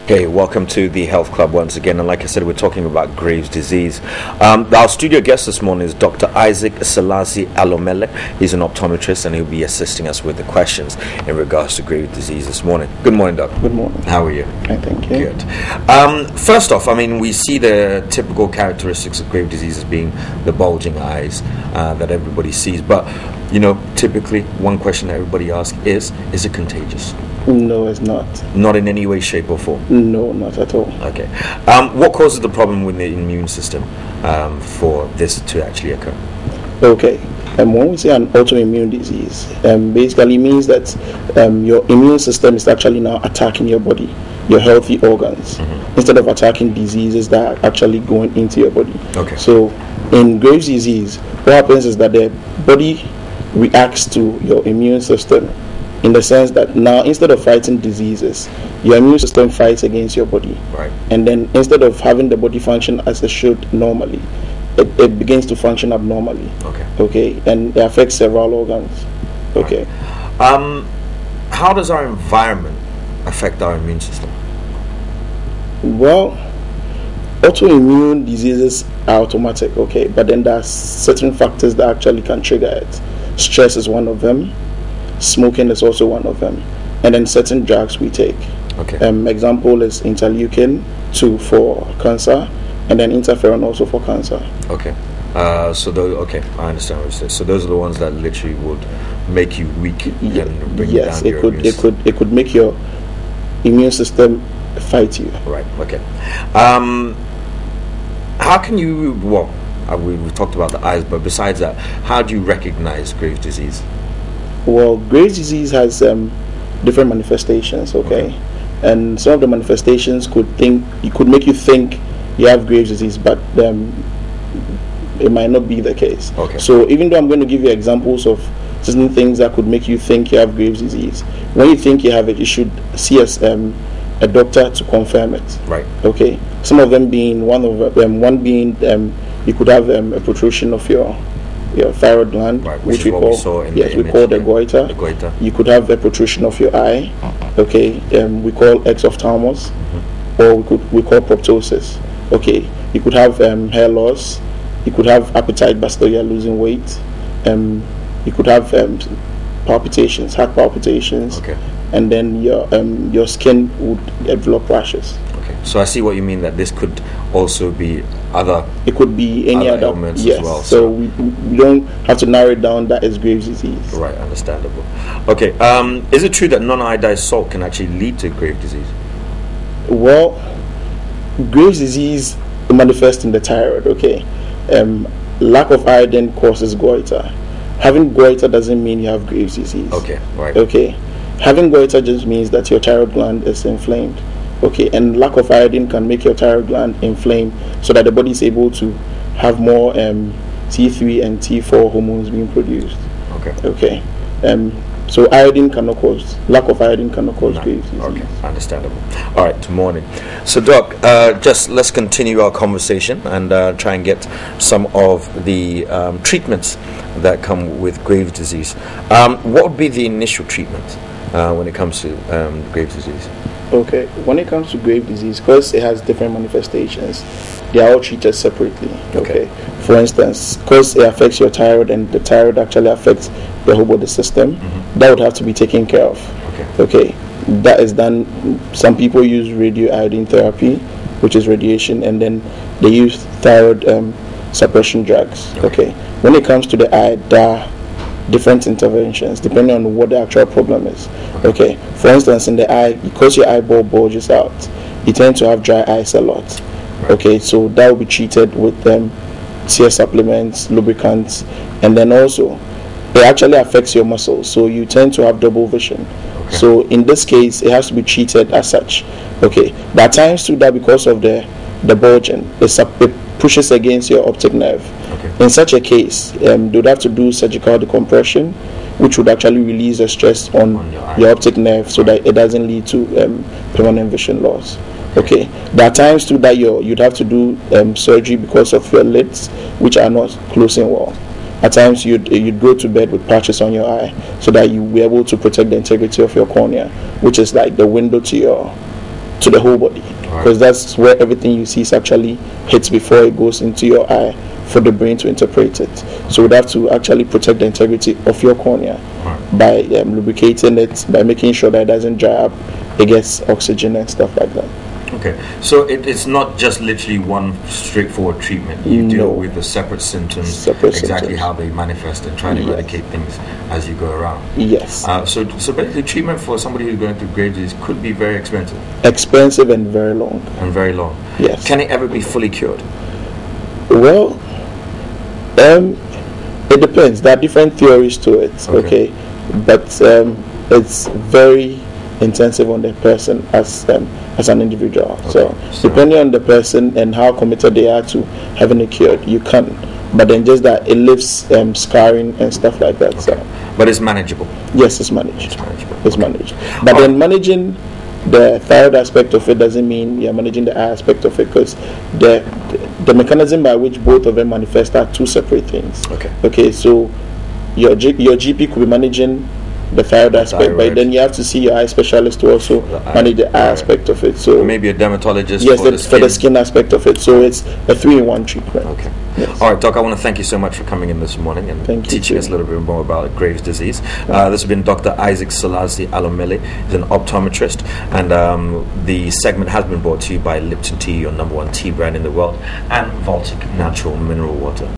Okay, welcome to the Health Club once again, and like I said, we're talking about Graves' disease. Our studio guest this morning is Dr. Isaac Selassie Alomele. He's an optometrist, and he'll be assisting us with the questions in regards to Graves' disease this morning. Good morning, Doc. Good morning. How are you? Fine, thank you. Good. First off, we see the typical characteristics of Graves' disease as being the bulging eyes that everybody sees, but typically one question that everybody asks is it contagious? No, it's not. Not in any way, shape, or form? No, not at all. Okay. What causes the problem with the immune system for this to actually occur? Okay. When we say an autoimmune disease, basically means that your immune system is actually now attacking your body, your healthy organs, instead of attacking diseases that are actually going into your body. Okay. So in Graves' disease, what happens is that the body reacts to your immune system, in the sense that now instead of fighting diseases, your immune system fights against your body. Right. And then instead of having the body function as it should normally, it begins to function abnormally. Okay. And it affects several organs. Okay. How does our environment affect our immune system? Well, autoimmune diseases are automatic, okay, but then there are certain factors that actually can trigger it. Stress is one of them. Smoking is also one of them, and then certain drugs we take. Okay. Example is interleukin 2 for cancer, and then interferon also for cancer. Okay. I understand what you say. So those are the ones that literally would make you weak and bring yes, down your immune system. it could make your immune system fight you. Right. Okay. How can you? Well, we've talked about the eyes, but besides that, how do you recognize Graves' disease? Well, Graves' disease has different manifestations, okay? And some of the manifestations could make you think you have Graves' disease, but it might not be the case. Okay. So even though I'm going to give you examples of certain things that could make you think you have Graves' disease, when you think you have it, you should see a doctor to confirm it. Right. Okay. Some of them being you could have a protrusion of your thyroid gland, right, which we call the goiter. The goiter. You could have a protrusion of your eye, okay, we call exophthalmos, or we call proptosis. Okay, you could have hair loss. You could have appetite but still you're losing weight. You could have palpitations, heart palpitations. Okay. And then your skin would develop rashes. Okay, so I see what you mean, that this could also be other. It could be any other ailments yes. as well. So we don't have to narrow it down that it's Graves' disease. Right, understandable. Okay, is it true that non-iodized salt can actually lead to Graves' disease? Well, Graves' disease manifests in the thyroid. Okay, lack of iodine causes goiter. Having goiter doesn't mean you have Graves' disease. Okay, right. Okay, having goiter just means that your thyroid gland is inflamed. Okay, and lack of iodine can make your thyroid gland inflamed, so that the body is able to have more T3 and T4 hormones being produced. Okay. So lack of iodine cannot cause Graves' disease. Okay, understandable. All right, morning. So Doc, just let's continue our conversation and try and get some of the treatments that come with Graves' disease. What would be the initial treatment when it comes to Graves' disease? Okay, when it comes to Graves' disease, because it has different manifestations, they are all treated separately. Okay. For instance, because it affects your thyroid, and the thyroid actually affects the whole body system, that would have to be taken care of. Okay. That is done. Some people use radioiodine therapy, which is radiation, and then they use thyroid suppression drugs. Okay. When it comes to the eye, there are different interventions depending on what the actual problem is. Okay, for instance, in the eye, because your eyeball bulges out, you tend to have dry eyes a lot. Okay, so that will be treated with tear supplements, lubricants, and then also it actually affects your muscles, so you tend to have double vision. So in this case, it has to be treated as such. Okay, but at times too, that because of the bulging, it pushes against your optic nerve. In such a case, they would have to do surgical decompression, which would actually release the stress on your optic nerve, so that it doesn't lead to permanent vision loss. Okay, there are times too that you'd have to do surgery because of your lids, which are not closing well. At times you'd go to bed with patches on your eye, so that you be able to protect the integrity of your cornea, which is like the window to to the whole body, because that's where everything you see is actually hits before it goes into your eye for the brain to interpret it. So we'd have to actually protect the integrity of your cornea by lubricating it, by making sure that it doesn't dry up, it gets oxygen and stuff like that. Okay, so it's not just literally one straightforward treatment. You deal with the separate symptoms, exactly how they manifest, and try to eradicate things as you go around. Yes. So basically, treatment for somebody who's going through Graves' disease could be very expensive. Expensive and very long. And very long. Yes. Can it ever be fully cured? Well, it depends. There are different theories to it. Okay, but it's very intensive on the person as an individual. So depending on the person and how committed they are to having it cured, you can. But then just that it leaves scarring and stuff like that. So, but it's manageable. Yes, it's managed. It's manageable. It's managed. But then managing the thyroid aspect of it doesn't mean you're managing the eye aspect of it, because the mechanism by which both of them manifest are two separate things. Okay. So your GP could be managing the thyroid aspect, but then you have to see your eye specialist to also manage the eye aspect of it. So maybe a dermatologist. Yes, for the skin aspect of it. So it's a 3-in-1 treatment. Okay. Yes. All right, Doc, I want to thank you so much for coming in this morning and teaching us a little bit more about Graves' disease. This has been Dr. Isaac Selassie Alomele. He's an optometrist, and the segment has been brought to you by Lipton Tea, your #1 tea brand in the world, and Baltic Natural Mineral Water.